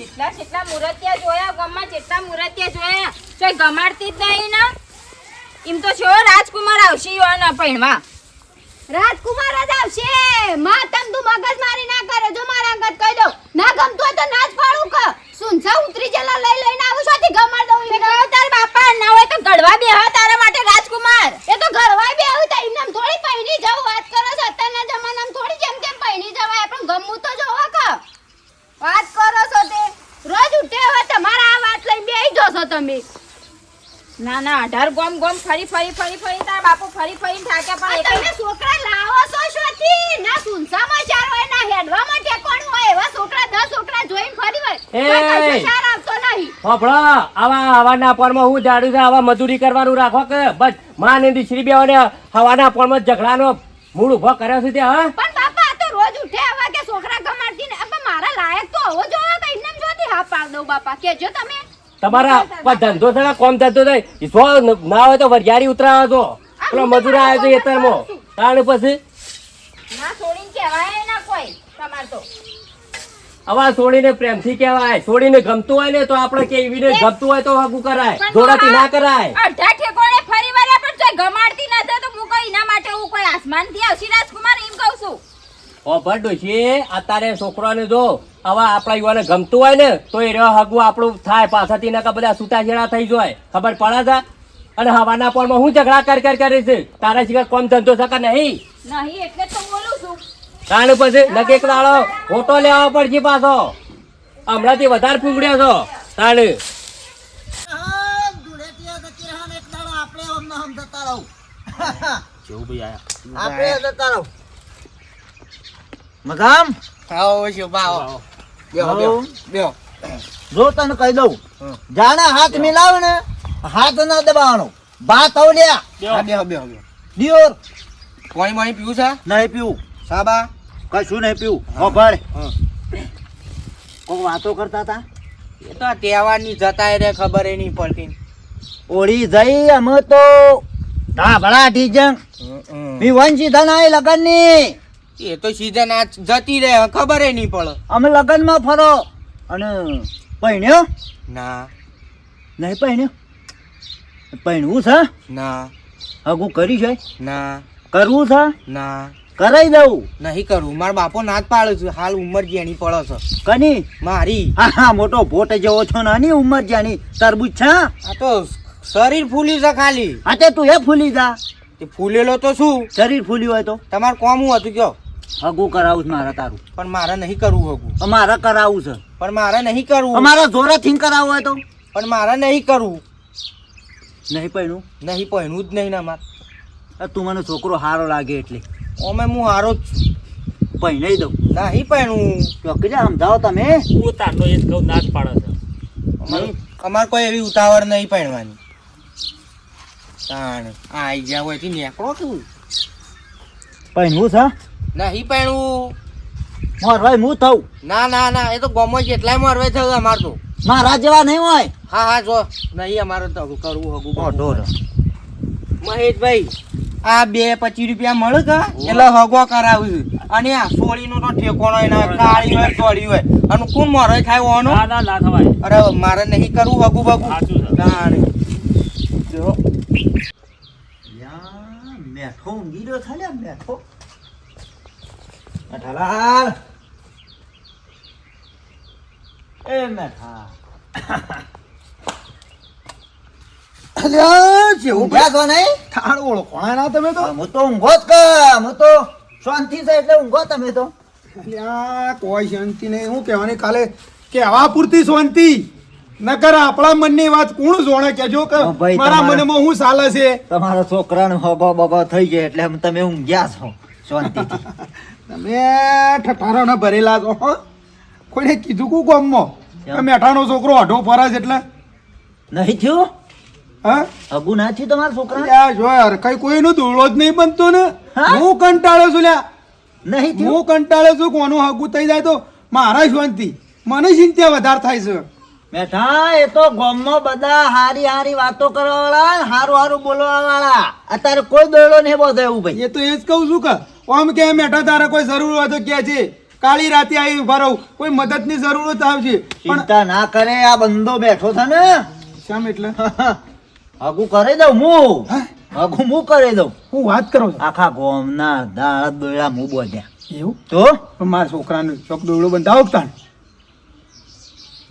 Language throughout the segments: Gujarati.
જેટલા મુરતિયા જોયા ગામમાં જેટલા મુરતિયા જોયા કોઈ ગમાડતી જ નહીં ને એમ તો છો રાજકુમાર આવશે યોના પૈણવા રાજકુમાર જ આવશે માં તમ તું મગજ મારી ના કરે જો મારા અંગત કહી દઉં ના ગમતું હોય તો ના જ પાડું કે સુનસા ઉતરી જલા લઈને આવું છું થી ગમાડ દઉં મેં કહ્યું તાર બાપા ના હોય તો ગળવા બેહા તારા માટે રાજકુમાર એ તો ઘરવાય બે આવું તો એમને થોડી પૈણી જાવ વાત કરો છો અત્યારના જમાનામાં થોડી જેમ તેમ પૈણી જવાય પણ ગમવું તો જોવા કે વાત કરો છો તે રોજ ઉઠે હવે તમારા આ વાત લઈને બેહી જશો તમે ના 18 ગોમ ફરી તાર બાપુ ફરી થાક્યા પણ તમે છોકરા લાવો છો શોથી ના સુનસામાં ચાર હોય ના હેડવામાં ઠેકોણ હોય એવા છોકરા 10 છોકરા જોઈને ફરી હોય કશું ચાર આવતો નહીં હોપળો હવાના પોરમાં હું જાડું છે આવા મજૂરી કરવાનું રાખો કે બસ માં ને દીકરી બેઓને હવાના પોરમાં ઝઘડાનો મૂળ ઉભો કર્યો છે તે હા પણ બાપા આ તો રોજ ઉઠે આવા કે છોકરા ગમાડતી ને અબ મારા લાયક તો હોવો જોઈએ કે ઇન્નમ જોતી હા પાડ દઉં બાપા કેજો તમે તમારા કોઈ ધંધો છે કોમ ધંધો થાય જો ના હોય તો વરિયાળી ઉતરાવો છો પેલો મજૂર આવ્યો છે એતરમાં તાણ પછી ના છોડીને કહેવાય ના કોઈ તમાર તો આવા છોડીને પ્રેમથી કહેવાય છોડીને ગમતું હોય ને તો આપણે કેવીને ગમતું હોય તો હગું કરાય જોડાતી ના કરાય અડધા ઠેકોણે ફરી વળ્યા પણ કોઈ ગમાડતી ના થાય તો હું કોઈ એના માટે હું કોઈ આસમાનથી આવશે રાજકુમાર એમ કહું છું ઓ ભડોશી અત્યારે છોકરાને જો આવા આપણા યુવાને ગમતું હોય ને તો એ રહ્યો હગું આપણું થાય પાછળથી ના બધા છૂટાછેડા થઈ જાય ખબર પડે છે અને હવાના પોરમાં હું ઝઘડા કરે છે તારા શિકાર કોમ ધંધો શકે નહીં એટલે તો બોલું છું તાણ પછી નકે એક દાડો ફોટો લેવા પડશે પાછો હમણાંથી વધારે ફૂંગડ્યો છો તાણ મગામ આવો છો બાવો બેહો જો તને કહી દઉં જાણે હાથ મિલાવ ને હાથ ના દબાવવાનો ભાત આવલ્યા બેહો દિયોર પાણી પીવું છે નહીં પીવું સાબા કશું નહીં પીવું હો ભાઈ કોઈ વાતો કરતા હતા એ તો તહેવારની જતા રે ખબર એ નહીં પડતી ઓળી જઈ અમે તો ધાબળા ઢીજંગ વિવંશી ધનાઈ લગન ની એ તો સીઝન આ જતી રહે ખબર એ નહીં પડે અમે લગન માં ફરો અને પૈણ્યો ના નહીં પૈણ્યો પૈણવું છે ના હગું કરી છે ના કરવું છે ના કરાઈ દઉં નહીં કરવું મારા બાપો ના જ પાડે છે હાલ ઉંમર જેની પડે છે કની મારી હા મોટો ભોટ જેવો છો નાની ઉંમર જાની તરબૂચ છે આ તો શરીર ફૂલી છે ખાલી હા તે તું એ ફૂલી જા તે ફૂલેલો તો શું શરીર ફૂલ્યું હોય તો તમારે કોમ હું હતું કયો હગું કરાવું છે મારે તારું પણ મારે નહીં કરવું હગું અમારે કરાવું છે પણ મારે નહીં કરવું અમારા જોરે થી કરાવું હોય તો પણ મારે નહીં કરવું નહીં પૈણું નહીં પહેણવું જ નહીં ને અમારે તું મને છોકરો હારો લાગે એટલે ઓમે હું હારો જ છું પૈણાઈ દઉં નહીં પહેણવું ચોકી સમજાવો તમે હું તારનો એ જ કહું ના જ પાડે છે અમારે કોઈ એવી ઉતાવળ નહીં પહેણવાની તાણ આઈ જ્યાં હોય થી નીકળો તું પૈણવું છે નહીં પહેણવું મોરવાય હું થઉં ના એ તો ગમો જેટલાય મરવે થયું અમારે તો મારા જેવા નહીં હોય હા જો નહીં અમારે તો કરવું હગું ઢોર મહેશભાઈ આ 225 રૂપિયા મળે કે એટલે હગો કરાવું છું અને આ સોળીનો તો ઠેકોણો એના કાળી હોય સોળી હોય અને કોણ મરે થાય ઓનો ના થવાય અરે મારે નહીં કરવું હગું બગું તાણે જો યા મેઠો ઊંઘી રહ્યો છે લે મેઠો મેઠાલાલ એ મેઠા ઊંઘ્યા છો નહીં થાળ ઓળખોણા ના તમે તો હું તો ઊંઘો જ કે હું તો શાંતિ છે એટલે ઊંઘો તમે તો અલ્યા કોઈ શાંતિ નહીં હું કહેવાની કાલે કહેવા પૂરતી શાંતિ નકર આપણા મનની વાત કોણ જોણે કેજો કે ભાઈ, મારા તમારા- મનમાં હું ચાલે છે તમારા છોકરાનો હગો બગો થઈ જાય એટલે તમે ઊંઘ્યા છો શાંતિથી તમે ઠઠારાના ભરેલા છો હો કોઈને કીધું કુ ગામમાં કે મેઠાનો છોકરો અઢો ફરજ એટલે નહીં થયું હા હગું ના થયું તમારા છોકરા અલ્યા જો યાર કઈ કોઈનું ધૂળો જ નહીં બનતો ને હા? હું કંટાળો છું લ્યા નહીં થયું હું કંટાળો છું કોનું હગું થઈ જાય તો મારા શાંતિ મને ચિંતા વધારે થાય છે બેઠા એ તો ગામમાં બધા હારી હારી વાતો કરવા વાળા હારું હારું બોલવા વાળા અત્યારે કોઈ દોડો નહીં બોધે એવું ભાઈ એ તો એ જ કહું છું કે આમ કે મેઠા તારે કોઈ જરૂર હોય તો કે છે કાળી રાતે આવી ઉભા રહું કોઈ મદદની જરૂરત આવશે પણ ચિંતા ના કરે આ બંદો બેઠો છે ને શામ એટલે હગું કરી દઉં હું હા? હગું હું કરી દઉં હું વાત કરો છો આખા ગોમના દાળ દોડા હું બોધ્યા એવું તો પણ મારા છોકરાને ચોક દોડો બંધાવો તાણ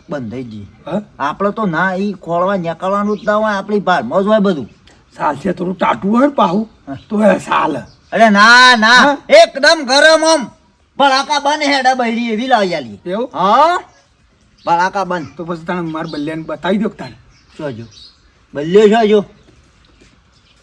બંધાઈ જઈએ હા આપણે તો ના ઈ ખોળવા નીકળવાનું જ ના હોય આપણી ભારમાં જ હોય બધું સાલસે થોડું ટાટું હોય ને પાહું તો એ સાલ અરે ના ના હા? એકદમ ગરમ આમ ભડાકા બન હેડા બહેરી એવી લાવી આલી એવું હા ભડાકા બન તો પછી તાણે મારા બલ્યાને બતાવી દો તાણે જોજો બલ્યો જોજો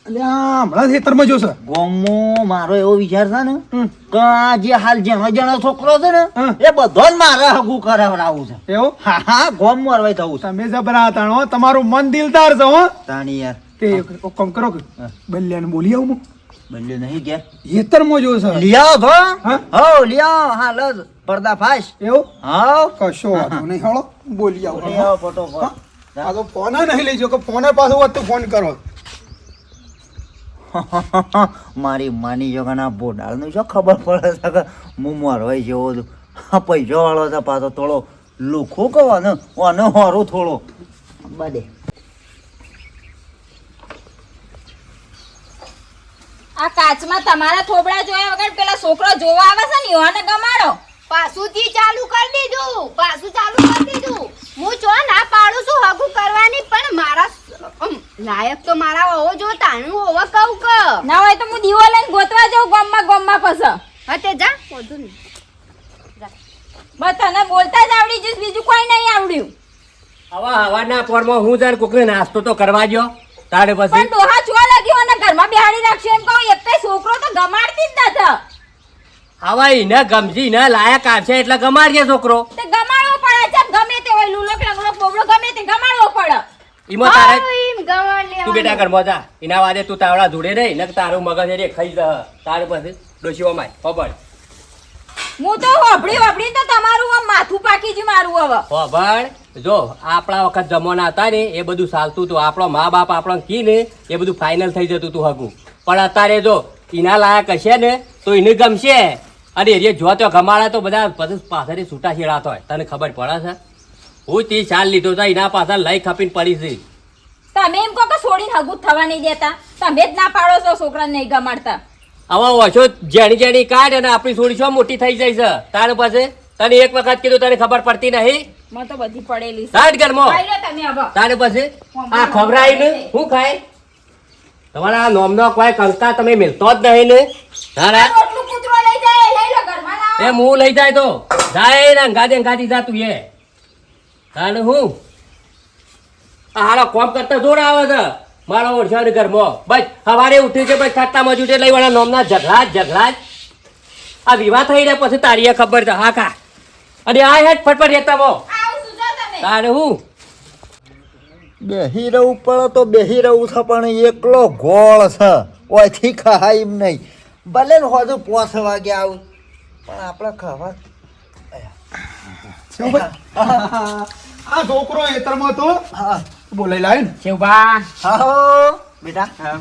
એટલે આ હમણાં ખેતરમાં જોશે ગોમો મારો એવો વિચાર છે ને હમ. કે આ જે હાલ જેનો જેનો છોકરો છે ને હા. એ બધો જ મારે હગું કરાવડાવું છે એવું હા હા ગોમ મરવાય થવું છે તમે જબરા હતા હો તમારું મન દિલદાર છે હો તાણી યાર તે એક કામ કરો કે હા. બલ્યાને બોલી આવું હું બલ્યો નહીં કે ખેતરમાં જોશે લિયાઓ તો હા? હો લિયાઓ હા લજ પડદા ફાશ એવું હા કશો વાંધો નહીં હળો બોલી આવું લિયાઓ ફટોફટ આ તો ફોન નહીં લઈ જો કે ફોને પાછો વાત તો ફોન કરો મારી માની જગાના બોડાળનું શું ખબર પડે છે કે હું મરવાઈ જેવો છું આ પૈસો વાળો છે પાછો થોડો લુખો કહો ને અને હોરું થોડો બધે આ કાચમાં તમારા થોબડા જોયા વગર પેલા છોકરો જોવા આવે છે ને યોને ગમાડો પાછુંથી ચાલુ કરી દીધું પાછું ચાલુ કરી દીધું હું જો ના પાડું છું હગું કરવાની પણ મારા લાયક તો મારા હોવો જો તાણું હોવા કહું કે ના હોય તો હું દીવો લઈને ગોતવા જાઉં ગામમાં પસ હતે જા વધુ નહીં બસ તને બોલતા જ આવડી જઈશ બીજું કોઈ નહીં આવડ્યું આવા હવાના પોરમાં હું જાણ કોકને નાસ્તો તો કરવા જો તારે પછી પણ ડોહા છુઆ લાગ્યો અને ઘરમાં બેહાડી રાખશે એમ કહું એક છોકરો તો ગમાડતી જ નથી આવા એને ગમજી ને લાયક આવશે એટલે ગમાડજે છોકરો તે ગમાડવો પડે છે ગમે તે હોય લુલક લંગડો બોબડો ગમે તે ગમાડવો પડે ઈમાં તારે એમ ગવાડ તું લેવાનું બેટા ઘરમાં જા એના વાદે તું તાવડા જોડે રહી ને તારું મગજ એ ખાઈ જ તારે પછી ડોશીઓ માય ખબર હું તો હોભળી તો તમારું આમ માથું પાકી જ મારું હવે ખબર જો આપણા વખત જમાના હતા ને એ બધું ચાલતું હતું આપણો મા બાપ આપણને કી ને એ બધું ફાઇનલ થઈ જતું હતું હગું પણ અત્યારે જો એના લાયક હશે ને તો એને ગમશે અને એ જો તો ગમાડા તો બધા પછી પાછળથી છૂટા છેડાતો હોય તને ખબર પડે છે હું તે ચાલ લીધો છે એના પાછળ લઈ ખપીને પડી છે તમે એમ કહો કે છોડીને હગું જ થવા નહીં દેતા તમે જ ના પાડો છો છોકરાને નહીં ગમાડતા આવા ઓછો જેણી જેણી કાઢ અને આપણી છોડી શું મોટી થઈ જાય છે તારે પાસે તને એક વખત કીધું તને ખબર પડતી નહીં મને તો બધી પડેલી છે સાઠ ઘરમાં ખાઈ લો તમે હવે તારે પાસે આ ખવડાવી ને શું ખાય તમારા આ નોમનો કોઈ કંકા તમે મિલતો જ નહીં ને તારા રોટલું કૂતરો લઈ જાય લઈ લો ઘરમાં લાવો. એ હું લઈ જાય તો જાય ને અંગાતી જા તું એ તારે હું આ હાલો કોમ કરતા જોર આવે છે મારો ઓળખ્યો ઘરમાં બસ સવારે ઉઠી છે બસ ખાતા મજૂરી લઈ વાળા નોમના ઝઘડા જ આ વિવાહ થઈ રહ્યા પછી તારી એ ખબર છે હા કા અને આ હેઠ ફટફટ રહેતા મો આવું સુજો તમે તારે હું બેહી રહું પડે તો બેહી રહું છે પણ એકલો ગોળ છે ઓયથી ખાય એમ નહીં ભલે ને હોજુ 5 વાગે આવું પણ આપણે ખાવા શું ભાઈ? આ છોકરો ખેતરમાં તો હા બોલાઈ લાય ને શિવભા હા બેટા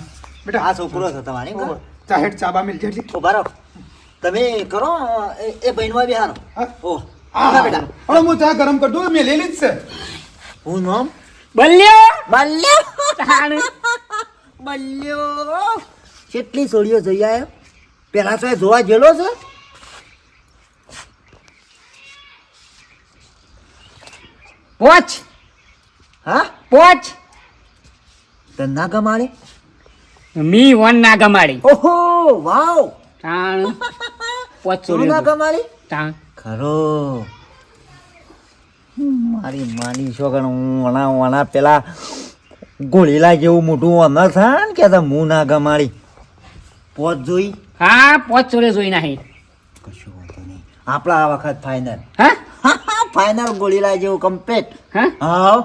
બેટા આ છોકરો છે તમારી ચાહેટ ચાબા મિલ છે ઉભા રહો તમે કરો એ બહેનવા બિહારો હા? ઓ હા બેટા હવે હું ચા ગરમ કરી દઉં મેં લેલી જ છે હું નામ બલ્યો બલ્યો બલ્યો કેટલી સોડીઓ જોઈ આવ્યો પેલા તો એ જોવા ગયેલો છે પોચ હા પોચ તને ના ગમાડે મી વન ના ગમાડી ઓહો વાવ તાણ પોચ તું ના ગમાડી તાણ ખરો મારી માની છોકર વણા પેલા ગોળીલા જેવું મોટું અમર છે ને કે હું ના ગમાડી પોત જોઈ હા પોચ ચોરે જોઈ નાહી કશું વાંધો નહીં આપણા આ વખત ફાઇનલ હા ફાઇનલ ગોળીલા જેવું કમ્પ્લીટ હા હા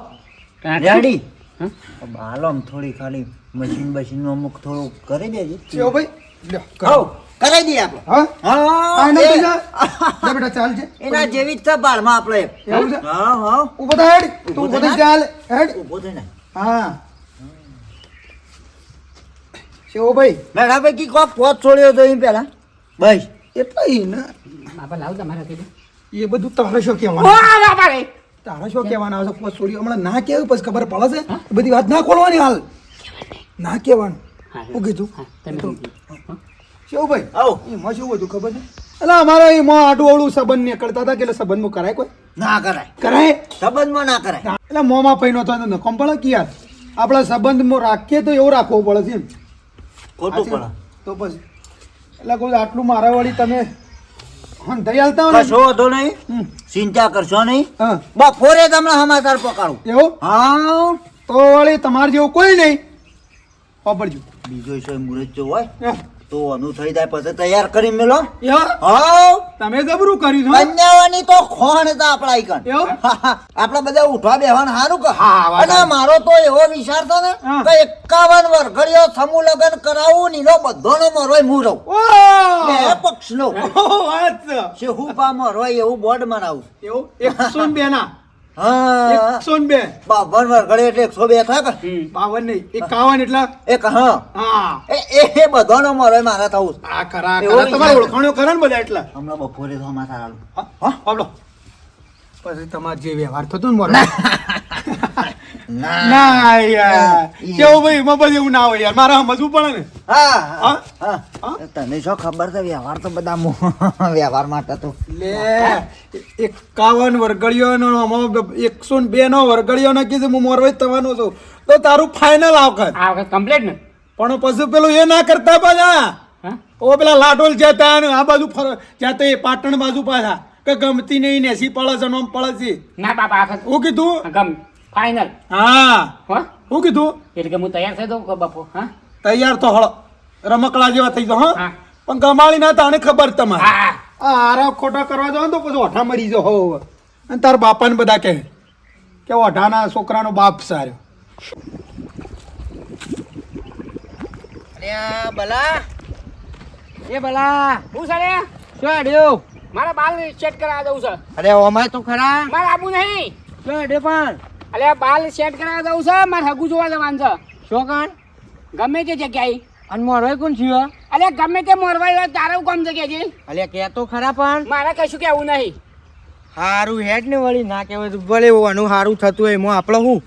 રેડી હા? હાલો આમ થોડી ખાલી મશીન અમુક થોડું કરી દેજે શિવ ભાઈ લ્યો, કરો. હાઉ કરાઈ દઈએ આપણે હા હા આ નથી એ- જા. જા બેટા ચાલ છે એના જેવી જ છે બાળમાં આપણે એવું છે? હા હા ઊભો થા હેડ તું ઊભો ઊભો થઈ થા. ચાલ હેડ ઊભો થઈને હા શિવ ભાઈ મેળા પૈકી કોક પોત છોડ્યો તો એમ પેલા બસ એટલે ઈ ને બાપા લાવ તમારા કીધું એ બધું તારે શું કહેવાનું બાપા રે તારે શું કહેવાના આવશે પોસ છોડી હમણાં ના કહેવું પછી ખબર પડે છે એ બધી વાત ના ખોલવાની હાલ ના કહેવાનું શું કીધું શું ભાઈ આવો એમાં શું બધું ખબર છે એટલે અમારે એમાં આડું અવળું સંબંધ નીકળતા હતા કે એટલે સંબંધમાં કરાય કોઈ ના કરાય કરાય સંબંધમાં ના કરાય એટલે મોંમાં પૈનો થાય તો નકમ પડે કે યાર આપણા સંબંધમાં રાખીએ તો એવું રાખવું પડે છે એમ ખોટું પડે તો પછી એટલે કોઈ આટલું મારા વાળી તમે હા દઈ હાલતા હોય કશો વાંધો નહીં ને ચિંતા કરશો નહીં હા બપોરે તમને સમાચાર પકાડું એવું હા તો વળી તમારે જેવું કોઈ નહીં વાપરજો બીજો છે મુરત જો હોય હા. તો અનુ થઈ જાય પછી તૈયાર કરી મેલો યાર હા તમે જબરું કર્યું છે કન્યાવાની તો ખોણ હતા આપણા ઈકન એવું? આપડા બધા ઉઠવા બેહવાનું સારું કે હા, વાત અને મારો તો એવો વિચાર હતો ને હા. કે 51 વર્ષીયો સમૂહ લગ્ન કરાવું નીનો બધોનો મરોય મુરવ બે ઓહ! પક્ષનો ઓહ, વાત છે. છે હું પા મરોય એવું બોર્ડ મરાવું એવું 102 ના હા 102 52 વર્ષ એટલે 102 થાય કે 52 નહીં 51 એટલે એક હા હા એ બધોનો મરોય મારા થવું આ ખરા એવો ખરા તમારે વિચાર. ઓળખાણો કરે ને બધા એટલા હમણાં બપોરે તો સમાચાર આલું હા હા બાબલો પછી તમારે જે વ્યવહાર થતો ને મારો ના યાર કેવું ભાઈ એમાં પછી એવું ના હોય યાર મારે સમજવું પડે ને હા હા? હા હા? તને શું ખબર છે વ્યવહાર તો બધા વ્યવહાર માટે તો લે 51 વર્ગળીઓનો આમાં 102 નો વર્ગળીઓ નક્કી છે હું મોરવાઈ થવાનો છું તો તારું ફાઇનલ આવખત આ વખત કમ્પ્લીટ ને પણ પછી પેલું એ ના કરતા પાછા હા ઓ પેલા લાડોલ જતા ને આ બાજુ જતા એ પાટણ બાજુ પાછા કે ગમતી નહીં નેસી પડે છે નોમ પડે છે ના બાપા આ વખત હું કીધું ગમ ફાઇનલ હા હો હું કીધું એટલે કે હું તૈયાર થઈ દઉં બપો હા તૈયાર તો હળ રમકડા જેવા થઈ જાઓ હા હા. પણ ગમાળી ના તાણે ખબર તમારે હા આ હારા ખોટા કરવા જાવ ને તો પછી ઓઠા મરી જાઓ હો અને તાર બાપાને બધા કહે કે ઓઠાના છોકરાનો બાપ સારો અલ્યા બલા એ ભલા હું સારે શું અડ્યો મારા બાલ સેટ કરાવવા જવું છે અરે ઓમાય તો ખરા મારે આબુ નહીં શું અડ્યો પણ અલે બાલ સેટ કરાવવા જવું છે મારે હગું જોવા જવાનું છે શું કાન ગમે તે જગ્યાએ અને મોરવાય કોણ થયો અલે ગમે તે મોરવાઈ હોય તારું કામ જગ્યા છે અલ્યા કે તો ખરા પણ મારે કશું કેવું નહીં હારું હેડ ને વળી ના કહેવાય તો ભલે આનું હારું થતું હોય એમાં આપણે હું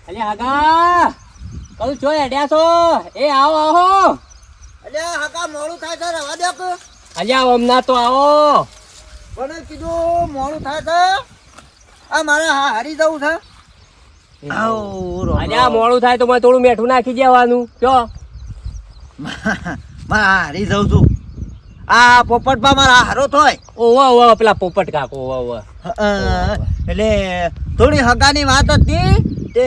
અલે આગા કહું છો હેડ્યા છો એ આવો આવો અલ્યા હાકા મોડું થાય છે રવા દે કે અલ્યા હમણાં તો આવો પણ કીધું મોડું થાય છે આ મારે હારી જવું છે અલ્યા મોડું થાય તો મને થોડું મેઠું નાખી દેવાનું કયો મારે હારી જઉં છું આ પોપટબા મારા હારો થોય ઓવા ઓવા પેલા પોપટ કાકો ઓવા ઓવા એટલે થોડી હગાની વાત હતી તે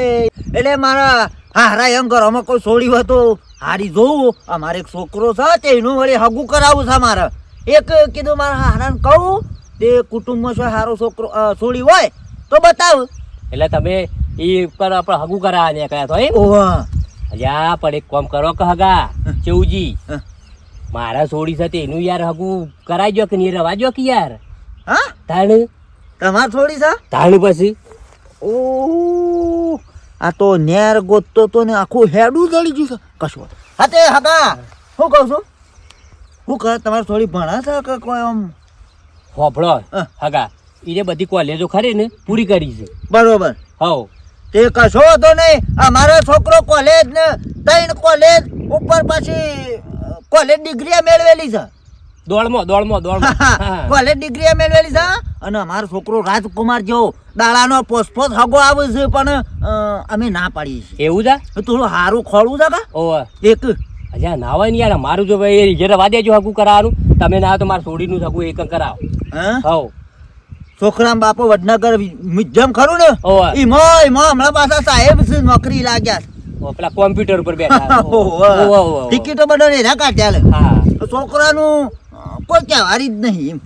એટલે મારા હારા એમ ઘરમાં કોઈ છોડી હોય તો હારી જોવું અમારે એક છોકરો છે તે એનું વળી હગું કરાવવું છે મારે એક કીધું મારા હારાને કહું તે કુટુંબમાં શું હારો છોકરો છોડી હોય તો બતાવ એટલે તમે ઈ પર આપણે હગું કરાવવા નીકળ્યા તો એમ ઓવા અલ્યા પણ એક કામ કરો કે હગા ચેવજી હા. મારા છોડી સાથે એનું યાર હગું કરાવજો કે નહીં રવાજો કે યાર હા તાણ તમાર છોડી છે તાણ પછી ઓ આ તો નેર ગોતતો તો ને આખું હેડું જળી ગયું છે કશું હા તે હગા શું કહું છું શું કરે તમારે થોડી ભણા છે કે કોઈ આમ હોભળો હા. હગા એને બધી કોલેજો ખરી ને પૂરી કરી છે બરોબર હવ તે કશો હતો નહીં અમારો છોકરો કોલેજ ને 3 કોલેજ ઉપર પછી કોલેજ ડિગ્રી મેળવેલી છે દોડમાં હા. કોલેજ ડિગ્રી મેળવેલી છે અને અમારો છોકરો રાજકુમાર જેવો દાડાનો પોસ્ટ હગો આવે છે પણ અમે ના પાડીએ છીએ એવું છે થોડું સારું ખોળવું છે કા ઓવા એક અચ્છા ના હોય ને યાર મારું જો ભાઈ જે રવા દેજો હગું કરાવવાનું તમે ના હોય તો મારા છોડીનું હગું એક કરાવો હા હવ છોકરા બાપો વડનગર મ્યુઝિયમ ખરું ને ઓવા એમાં હમણાં પાછા સાહેબ છે નોકરી લાગ્યા ઓ પેલા કોમ્પ્યુટર ઉપર બેઠા ઓવા. ઓવા, ઓવા. ટિકિટો બધા એના કાઢ્યા લે હા છોકરાનું કોઈ કહેવારી જ નહીં એમ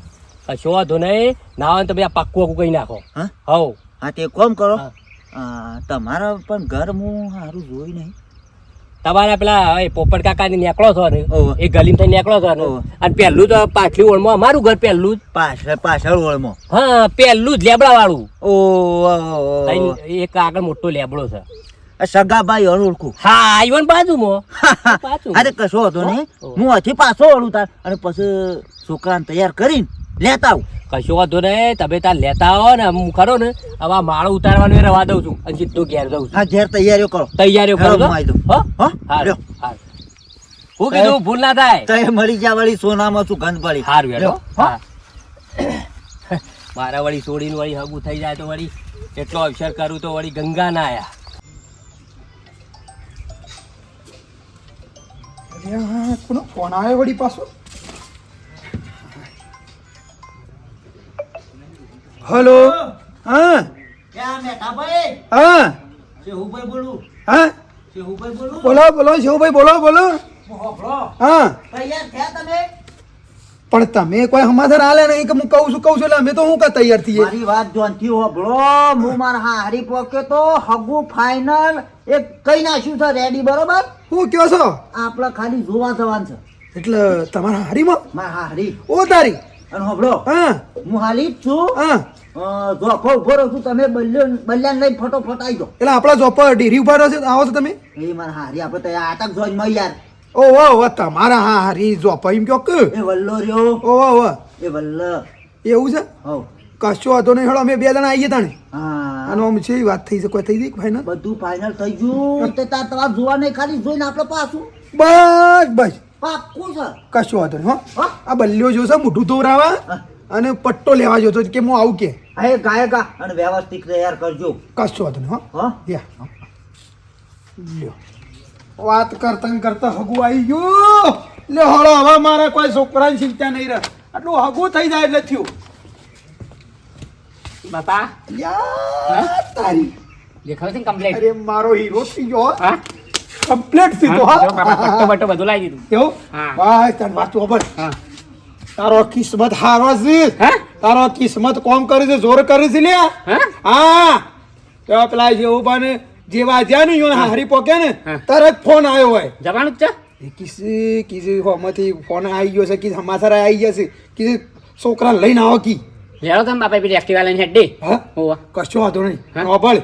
કશો વાંધો નહીં ના હોય ને તમે આ પાક્કું હગું કહી નાખો હા હવ હા તે કોમ કરો હા. તમારા પણ ઘર હું સારું જોઈ નહીં તમારા પેલા એ પોપટ કાકા ની નેકળો છો ને ઓહો. એ ગલીમ થઈ નેકળો છો ને ઓહો. અને પહેલું તો પાછલી ઓળમાં અમારું ઘર પહેલું જ પાછળ ઓળમાં હા પેલું જ લેબડા વાળું ઓ એક આગળ મોટો લેબડો છે સગાભાઈ ઓળખું હા આવ્યો ને બાજુમાં અરે કશો હતો ને હું હજી પાછો ઓળું તાર અને પછી છોકરાને તૈયાર કરીને લેતા આવું કશો વાંધો ને તમે તાર લેતા આવો ને હું ખરો ને હવે આ માળો ઉતારવાનું એ રવા દઉં છું અને સીધો ઘેર જઉં છું હા ઘેર તૈયારીઓ કરો તૈયારીઓ કરો હેલો, છો? હું આવી દઉં. હો? હો? હારું, લ્યો. હારું. હું કીધું ભૂલ ના થાય તો એ મળી જા વળી સોનામાં શું ગંધ પડી હારું હેડો. લ્યો. હો? હા. મારા વળી છોડીને વળી હગું થઈ જાય તો વળી એટલો અવસર કરું તો વળી ગંગા ના આયા અરે હા કોનો ફોન આવ્યો વળી પાછો હલો હા ક્યાં મેઠાભાઈ? હા શેહુભાઈ બોલું હા શેહુભાઈ બોલું બોલો બોલો શિવભાઈ બોલો બોલો હોભળો. હા તૈયાર થયા તમે પણ તમે કોઈ સમાધાન આલે નહીં કે હું કહું છું એટલે અમે તો હું કા તૈયાર થઈએ મારી વાત જોનથી હોભળો હું મારા હારી પોકે તો હગું ફાઇનલ એક કઈ નાખ્યું છે રેડી બરોબર હું કયો છો આપણે ખાલી જોવા જવાનું છે એટલે તમારા હારીમાં મારા હારી ઓ તારી અને હોભળો હા હું હાલી જ છું હા જોખો ઉભો રહું છું તમે બલ્યાન લઈને ફટોફટ આવી જાઓ એટલે આપણા જોબ પર ડેરી ઉભા રહ્યો છે આવો છો તમે એ મારા હારી આપણે તો આટક જોઈને માં યાર ઓ વાહ તમારા હા હારી જોબ એમ કયો કે એ વલ્લો રહ્યો ઓ વાહ એ વલ્લ એવું છે હો કશો હતો નહીં હેડો અમે બે જણા આવીએ તાણે હા આનો આમ છે વાત થઈ છે કોઈ થઈ ગઈ ફાઈનલ બધું ફાઇનલ થઈ ગયું તે તાર તમારે જોવા નહીં ખાલી જોઈને આપણે પાછું બસ બસ પાક્કું છે કશો વાંધો નહીં હો હા? આ બલ્લીઓ જોશે મોઢું ધોરાવા અને પટ્ટો લેવા જોતો કે હું આવું કે હા એ ગાયકા અને વ્યવસ્થિત તૈયાર કરજો કશો વાંધો નહીં હો હા યા લ્યો વાત કરતા ને કરતા હગું આવી ગયું લે હળો હવે મારા કોઈ છોકરાની ચિંતા નહીં રહે આટલું હગું થઈ જાય એટલે થયું બાપા યાર તારી દેખાવ છે કમ્પ્લીટ અરે મારો હીરો થઈ ગયો હા કમ્પ્લીટ સીધો હા, જો હા બાપા પટ્ટો બટ્ટો બધું લાવી દીધું એવું હા. બસ તને વાત ખબર હા તારો કિસ્મત હારો છે હા? તારો કિસ્મત કોમ કરે છે જોર કરે છે લ્યા હા હા તો પેલા જેવું બને જેવા જ્યાં ને યો હારી પોકે ને હા. તરત ફોન આવ્યો હોય જવાનું જ છે એ કીધી હોમાંથી ફોન આવી ગયો છે કીધું સમાચાર આવી ગયા છે કીધું છોકરા લઈને આવો કી લેડો તમે બાપા પેલી એક્ટિવા લઈને હેડી હા હોવા કશો વાંધો નહીં હા? નોબળ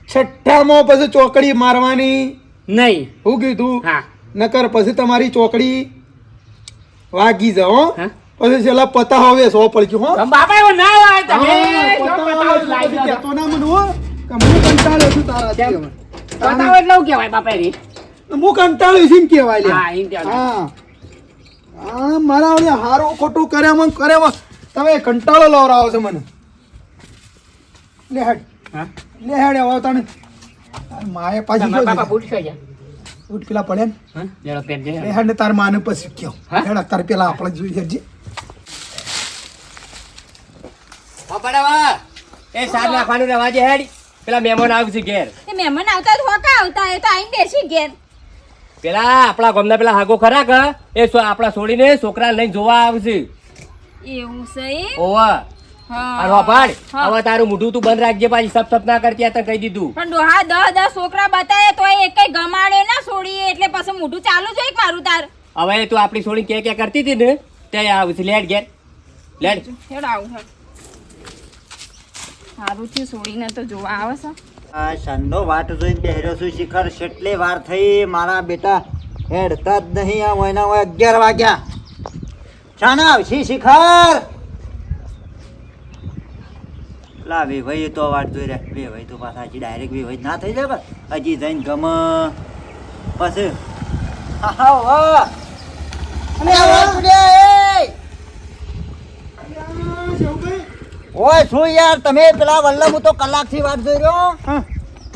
છઠ્ઠામાં પછી ચોકડી મારવાની નહીં હું કીધું હા નકર પછી તમારી ચોકડી વાગી જાઓ હા? પછી છેલ્લા પતા હવે સો પડી ગયું હો તમે બાપા એવો ના હોય તમે હા, જો પતાવો પતાવો એટલે લાવી પછી દો. કહેતો ના મને હો કે હું કંટાળ્યો છું તારાથી કેમ? હવે. પતાવો એટલે શું કહેવાય બાપા એની હું કંટાળ્યો છું એમ કહેવાય લે. હા એમ કહેવાય. હા હા મારા ઓલે હારું ખોટું કર્યામાં તમે કંટાળો લવરાવો છો મને લે હેડ હા લે હેડ હવે તને તાર માએ પાછી તમારા બાપા જો બૂટ ખાઈ ગયા ઉઠ પેલા પડ્યા ને હા લેડો પહેરજે લે હેડ ને તાર માને પછી કયો હા? હેડ તાર પેલા આપણે જોઈ હેડજી એ સાર નાખવાનું રવા દે હેડ પેલા મહેમાન આવશે ઘેર એ મહેમાન આવતા જ હોકા આવતા એ તો આઈને બેસી ઘેર પેલા આપણા ગામના પેલા હાગો ખરા કે એ આપણા છોડીને છોકરા લઈને જોવા આવશે એવું છે એમ? ઓવા હા. અને હોભાડ હા. હવે તારું મોઢું તું બંધ રાખજે પાછી સપ સપ ના કરતી આ તને કહી દીધું પણ ડોહા 10 છોકરા બતાવે તો એ કઈ ગમાડે ના છોડીએ એટલે પછી મોઢું ચાલુ છે એક મારું તાર હવે તું આપણી છોડી કે કરતી હતી ને તે આવશે લેટ ઘેર લેટ હેડ આવું હેડ સારું છે છોડીને તો જોવા આવે છે આ સંડો વાટ જોઈને બેહર્યો છું શિખર કેટલી વાર થઈ મારા બેટા હેડતા જ નહીં આ મહિના હોય 11 વાગ્યા શાના આવશી શિખર લા વે ભાઈ તો વાટ જોઈ રહ્યા વે ભાઈ તો પાછા હજી ડાયરેક્ટ વે ભાઈ ના થઈ જાય બસ હજી જઈને ગમ પછી હા વાહ અને ઓય શું યાર તમે પેલા વલ્લભ હું તો કલાકથી વાટ જોઈ રહ્યો હા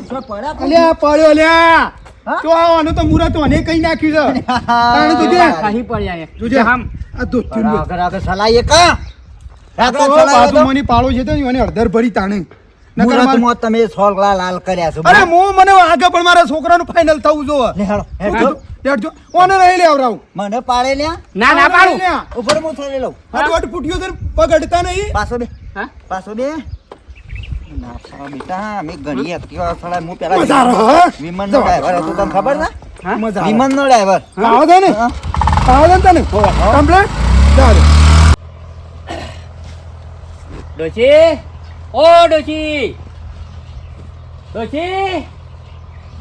જો પડ્યા કોણ? અલ્યા પડ્યો અલ્યા હા? જો આનું તો મુરત તો અને કઈ નાખ્યું છે કારણ તું જે ખાહી પડ્યા એ. જોજે આમ આ દોસ્તી લો રાગ રાગ સલાઈએ કા રાગ રાગ સલાઈએ તો બાજુમાંની પાળો છે તો એને અડધર ભરી તાણે નકર માર- મુહૂર્તમાં તમે સોલગલા લાલ કર્યા છો અરે હું મને આગળ પણ મારા છોકરાનું ફાઇનલ થવું જો લે હાલો હેડજો. લેટજો ઓને રહી લે આવરાવ મને પાડે લ્યા ના ના પાડું ઉપર હું થોડી લઉં હટ ફૂટ્યો તો પગ અડતા નહીં પાછો બે હા પાછો બે ના પાડો બેટા અમે ઘણી એક્ટિવા ચલાવી હું મજા પેલા આવે, હા? વિમાનનો ડ્રાઈવર હતો તને ખબર ને મજા આવે. વિમાનનો ડ્રાઈવર આવો દે ને આવો દે ને તને કમ્પ્લેટ ચાલો ડોશી ઓ ડોશી ડોશી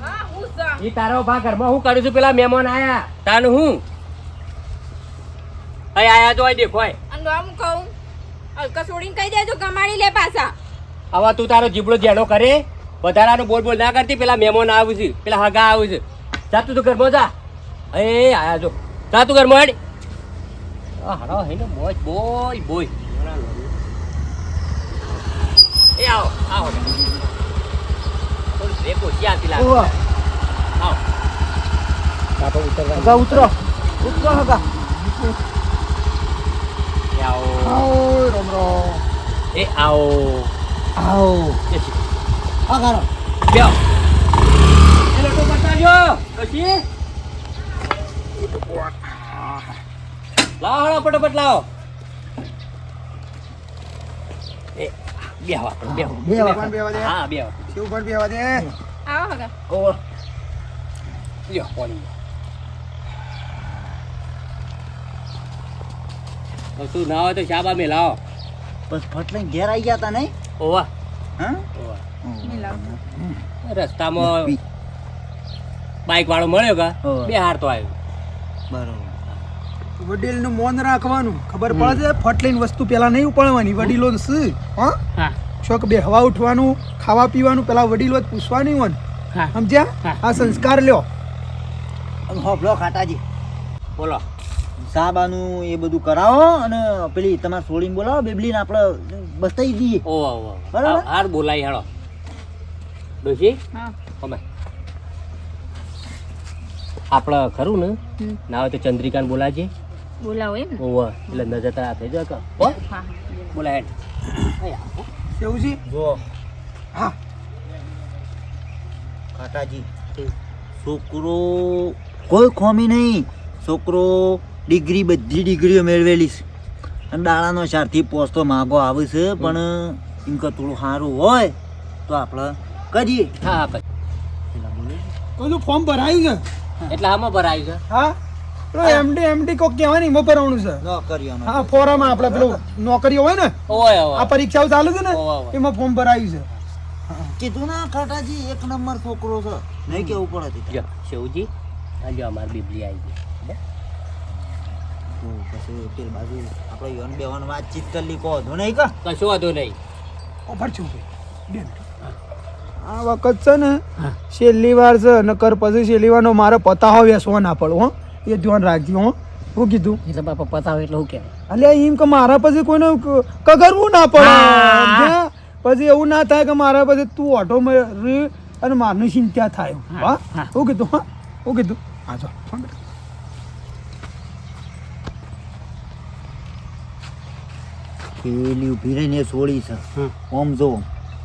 હા હું છે ઈ તારો ભા ઘરમાં હું કરું છું પેલા મહેમાન આયા તાન હું અહીં આયા તો અહીં દેખો અહીં. અને આમ કહું હલકા છોડીને કહી દેજો ગમાડી લે પાછા હવે તું તારો જીબડો જેનો કરે વધારાનું બોલ બોલ ના કરતી પેલા મહેમાન આવું છે પેલા હગા આવું છે જા તું ઘરમાં જા એ આયા જો જા તું ઘરમાં હેડ હાડો હે ને મોજ બોય બોય એ આવો આવો થોડી બ્રેકો ક્યાંથી લાગે ઓવા. આવો બાપા ઉતરવા હગા ઉતરો ઉતરો હગા એ આવો આવો રમરો એ આવો આવો એ શી. હા કરો બેહો. એ લોકો બતાવજો પછી લાવો હળો ફટાફટ લાવો એ બેહો આપણે બેહો બેહો. પણ બેવા દે હા બેહો શિવ પણ બેવા દે આવો હગા ઓ લ્યો પાણી હવે તું ના હોય તો શાબા મેં લાવો બસ ફટ લઈને ઘેર આવી ગયા તા નહીં ઓવા હા ઓવા રસ્તામાં બાઈક વાળો મળ્યો કા ઓવા. બે હાર તો આવ્યો બરોબર વડીલનું મૌન રાખવાનું ખબર પડે છે ફટ લઈને વસ્તુ પેલા નહીં ઉપાડવાની વડીલો શું હા શોક બે હવા ઉઠવાનું ખાવા પીવાનું પેલા વડીલો જ પૂછવાની હોય ને સમજ્યા આ સંસ્કાર લ્યો હોભળો ખાટાજી બોલો સાબાનું એ બધું કરાવો અને પેલી તમારે છોડીને બોલાવો બેબલીને આપણે બતાવી દઈએ ઓવા ઓવા બરાબર. હાર બોલાય હેડો ડોશી હા અમે આપણે ખરું ને ના હોય તો ચંદ્રિકાને બોલાજે બોલાવો એમ ને ઓવા એટલે નજર તારા થઈ જાય કે હો હા બોલા હેડ અહીં આવો. કેવું છે જો હા ખાટાજી છોકરો કોઈ ખોમી નહીં છોકરો ડિગ્રી બધી ડિગ્રીઓ મેળવેલી છે અને દાડાનો ચારથી પોસ્તો માગો આવે છે પણ એમ કે થોડું સારું હોય તો આપણે કરીએ હા હા પછી કોનું ફોર્મ ભરાયું છે એટલે આમાં ભરાયું છે હા પેલો એમડી કોક કહેવાય ને એમાં ભરવાનું છે નોકરીઓનો હા ફોરમ આપણે પેલું નોકરીઓ હોય ને ઓય આ ઓય પરીક્ષાઓ ચાલે છે ને ઓવા, ઓવા. એમાં ફોર્મ ભરાયું છે કીધું ના ખાટાજી એક નંબર છોકરો છે નહીં કેવું પડે જો શિવજી આ જો અમારી બીબલી આવી ગઈ પછી પેલી બાજુ આપણે યોન બેવાન વાતચીત કરી કહો ધો નહીં કા કશું વાંધો નહીં ઓફર છું બે મિનિટ. આ વખત છે ને છેલ્લી વાર છે નકર પછી છેલ્લી વારનો મારે પતાવો વેસવા ના પડો હો એ ધ્યાન રાખજો હો હું કીધું એટલે બાપા પતાવે એટલે હું કહેવાય અલ્યા એમ કે મારા પછી કોઈને કગરવું ના પડે સમજ્યા? પછી એવું ના થાય કે મારા પછી તું ઓટો અને મારની ચિંતા થાય હા હું કીધું હા હું કીધું હા જો હા બેટા. પેલી ઉભી રહીને એ છોડી છે ઓમ જો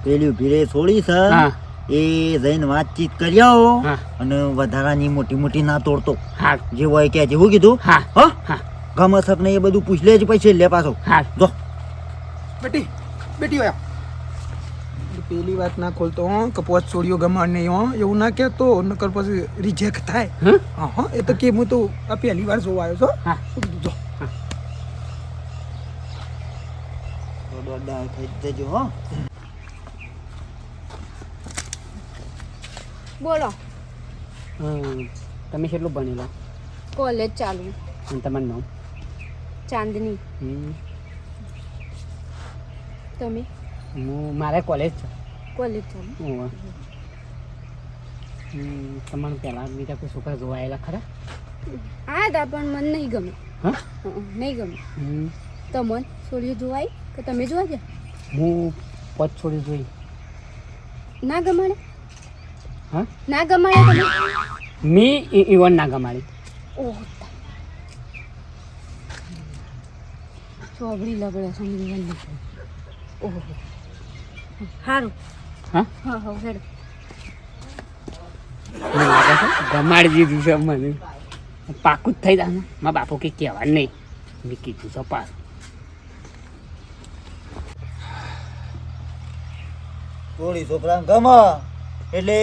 પેલી ઉભી રહી છોડી છે હા. એ જઈને વાતચીત કરી આવો હા. અને વધારાની મોટી મોટી ના તોડતો હા જે હોય કે જેવું કીધું હા હા હા ગમે સક ને એ બધું પૂછ લેજે પછી લે પાછો હા જો બેટી બેટી હોય પેલી વાત ના ખોલતો હો કે પોચ છોડીઓ ગમાડ નહીં હો એવું ના કહેતો નકર પછી રિજેક્ટ થાય હમ? હા હા એ તો કે હું તો આ પહેલી વાર જોવા આવ્યો છો હા. શું કીધું જો દોડા થઈ જજો હો બોલો તમે કેટલું ભણેલા કોલેજ ચાલુ અને તમારું નામ ચાંદની તમે હું મારે કોલેજ છે કોલેજ ચાલુ ઓવા. તમારે પહેલાં બીજા કોઈ છોકરા જોવા આવેલા ખરા હા દા પણ મને નહીં ગમે હા નહીં ગમે તમને છોડીઓ જોવાય કે તમે જોવા ગયા હું પોચ છોડી જોઈ ના ગમાડે હા ના ગમાડે તમે મી ઇવન ના ગમાડી ઓહ ચોબડી લગડે સમજી ઓહો સારું હા હા હા હેડ મને લાગે છે ગમાડી દીધું છે મને પાકું જ થઈ જાય ને મારા બાપુ કંઈ કહેવાનું નહીં મેં કીધું છે પાછું થોડી છોકરા ગમે એટલે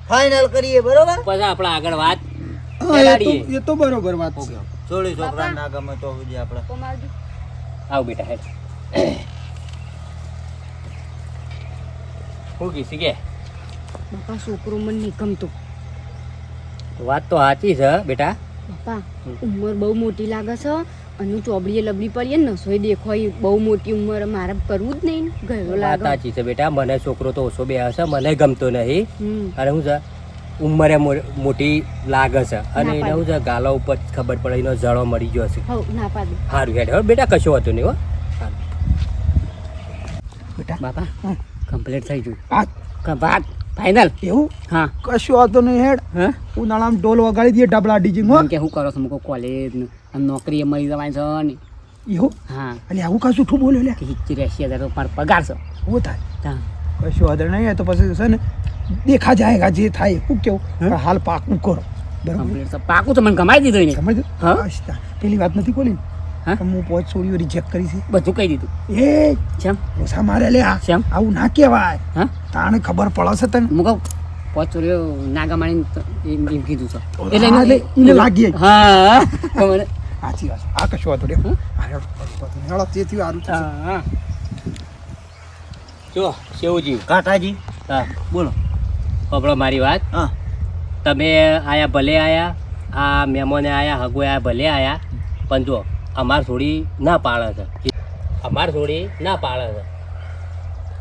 ફાઇનલ કરીએ બરોબર પછી આપણે આગળ વાત હા, ખેલાડીએ. એ તો બરોબર વાત છે છોડી છોકરા ના ગમે તો સુધી આપણે કોમાલજી આવ બેટા હેડ હું કીધી કે બાપા છોકરો મને નહીં ગમતો વાત તો સાચી છે બેટા બાપા ઉંમર બહુ મોટી લાગે છે અને ચોબડીએ લબડી પડીએ ને નસોય દેખોય બહુ મોટી ઉંમર મારે કરવું જ નહીં ને ગયો વાત લાગે સાચી છે બેટા મને છોકરો તો ઓછો બે હશે મને ગમતો નહીં અને શું છે ઉંમરે મોટી લાગે છે અને ના એને પાડી. શું છે ગાલા ઉપર ખબર પડે એનો જળો મળી ગયો છે હવ ના પાડે સારું હેડ હવે બેટા કશો હતું નહીં હો સારું. બાપા હમ. કમ્પ્લીટ થઈ ગયું આ વાત ફાઇનલ એવું હા કશું વાતો નહીં હેડ હા ઉનાળામાં ઢોલ વગાડી દઈએ ડાબલા ડીજી હો એમ કે શું કરો છો મુકો કોલેજ નોકરી મળી જવાની છે ને એવું હા અને આવું કાં જૂઠું બોલ્યો લે કે 80,000 તો મારો પગાર છે એવું થાય હા કશું વાંધો નહીં હોય તો પછી છે ને દેખા જાયગા જે થાય શું કેવું પણ હાલ પાકનું કરો બરાબર કમ્પ્લીટ છે પાકું તો મને કમાઈ દીધું એને સમજ હા. પેલી વાત નથી બોલી હા? કે હું પોચ છોડીઓ રિજેક્ટ કરી છે બધું કહી દીધું એ જેમ ઓછા મારે લે આ શેમ? આવું ના કહેવાય હા તાણે ખબર પડે છે તને મુકો પોચોરીઓ નાગા માણી એમ કીધું છે હા, એટલે એને લાગી જાય. હા મને સાચી વાત આ કશું વાતો રે હા હેડો, કશું વાંધો નહીં. હેડો, તેથી સારું થશે. હા જો શેવજી કાટાજી હા બોલો સાંભળો મારી વાત હા તમે આયા ભલે આયા આ મહેમાને આયા હગો આયા ભલે આયા પણ જો અમાર થોડી ના પાળે છે અમાર થોડી ના પાળે છે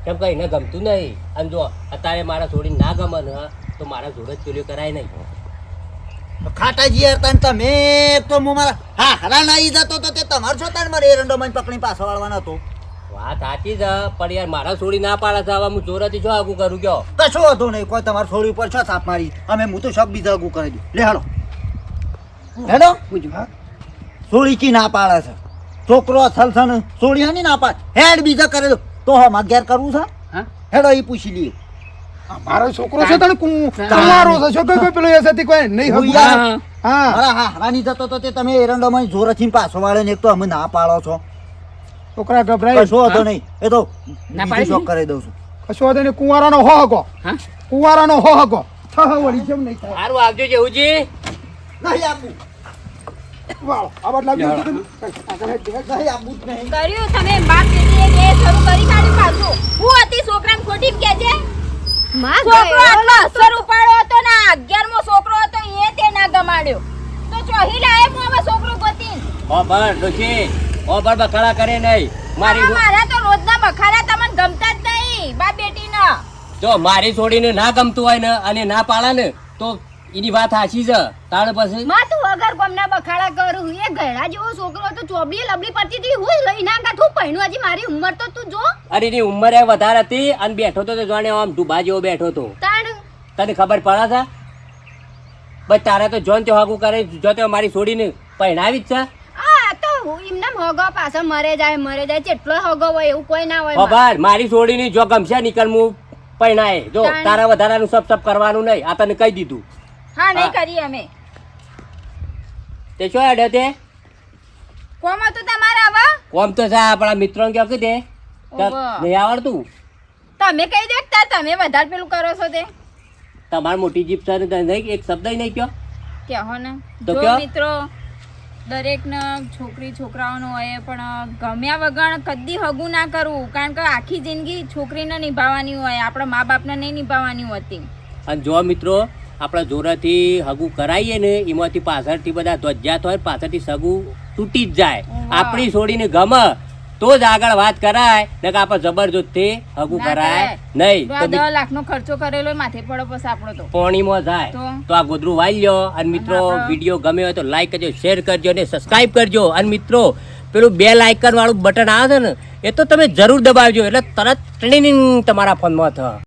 કેમ કે એને ગમતું નહીં અને જો અત્યારે મારા થોડી ના ગમે ને તો મારા જોડે જ પેલું કરાય નહીં ખાટાજી યાર તને તમે એક તો હું મારા હા હરા ના ઈ જતો તો તે તમારો છો તાર મારે એરંડો માં પકડી પાછો વાળવાનો હતો વાત સાચી છે પણ યાર મારા થોડી ના પાડે છે હવે હું જોરાથી શું આગું કરું કયો કશો હતો નહીં કોઈ તમારે થોડી ઉપર છો સાપ મારી અમે હું તો શોખ બીજા આગું કરી દઉં લે હેડો હેડો હા? સોળી કી ના પાડે છે છોકરો અસલ છે ને સોળી હાની ના પાડે હેડ બીજા કરે દો તો હમ ઘેર કરવું છે હા હેડો એ પૂછી લઈએ આ મારો છોકરો છે તને તમારો છે છોકરો કોઈ પેલો એસાથી કોઈ નહીં હું હગું. યાર હા અરે હા હરાની જતો તો તે તમે એરંડોમાં જોરથી પાછો વાળે ને એક તો અમે ના પાડો છો છોકરા ગભરાય કશો હતો નહીં એ તો ના બીજું પાડી શોખ કરી દઉં છું કશું વાંધો નહીં કુંવારાનો હો હગો હા કુંવારાનો હો હગો વળી કેમ નહીં થાય સારું આવજો જેવુંજી નહીં આપવું વાહ આ બાદ લાવજો નહીં આપવું જ નહીં કર્યું તમે બાપ બેટીએ કે શરૂ કરી કાઢ્યું પાછું હું હતી છોકરાને ખોટી કે છે માં છોકરો આટલો અસર ઉપાડ્યો હતો ને 11મો છોકરો હતો એ તે ના ગમાડ્યો તો ચોહી લાય હું હવે છોકરો ગોતી ઓ ભર ડોશી ઓ ભર બખાડા કરે નહીં મારી મારા તો રોજના બખાડા તમને ગમતા જ નહીં બાપ બેટીના જો મારી છોડીને ના ગમતું હોય ને અને ના પાડે ને તો એની વાત સાચી છે તાણ પછી માં તું વગર ગમના બખાડા કરું એ ગયડા જેવો છોકરો હતો ચોબડી લબડી પડતી હતી હું લઈ ના તું પહેણું હજી મારી ઉંમર તો તું જો અરે એની ઉંમરે વધારે હતી અને બેઠો તો જાણે આમ ડૂબા જેવો બેઠો તો તાણ તને ખબર પડે છે બસ તારે તો જોન તે હાગું કરે જો તે મારી છોડીને પહેણાવી જ છે આ તો એમના હોગો પાછો મરે જાય જેટલો હોગો હોય એવું કોઈ ના હોય ઓ ભાઈ મારી છોડીની જો ગમશે નીકળ હું પહેણાય જો તાણ. તારા વધારાનું સપ સપ કરવાનું નહીં આ તને કહી દીધું હા નહીં હા. કરી અમે તે શું હેડે તે કોમ હતું તમારે હવે કોમ તો છે આપણા મિત્રોને કહો કે તે કે ઓવે. નહીં આવડતું તમે કહી દો કે તાર તમે વધારે પેલું કરો છો તે તમારી મોટી જીપ છે ને તને નહીં એક શબ્દ નહીં કયો કહો ને તો જો કયો? મિત્રો દરેકને છોકરી છોકરાઓનો હોય પણ ગમ્યા વગર કદી હગું ના કરવું કારણ કે આખી જિંદગી છોકરીને નિભાવવાની હોય આપણા મા બાપને નહીં નિભાવવાની હોતી અને જો મિત્રો આપણે જોરાથી હગું કરાવીએ ને એમાંથી પાછળથી બધા ધ્વજાત હોય પાછળથી સગું તૂટી જ જાય વાહ. આપણી છોડીને ગમે તો જ આગળ વાત કરાય ને કે આપણે જબરજસ્તી હગું ના કરાય કરાય. નહીં તો 10 લાખનો ખર્ચો કરેલો હોય, માથે પડો પછી આપણો તો પોણીમાં જાય તો? તો આ ગોદરું વાળી લો અને મિત્રો આપણે- વિડીયો ગમે હોય તો લાઈક કરજો શેર કરજો અને સબસ્ક્રાઇબ કરજો અને મિત્રો પેલું બે લાઇકન વાળું બટન આવે છે ને એ તો તમે જરૂર દબાવજો એટલે તરત ટ્રેનિંગ તમારા ફોનમાં થાય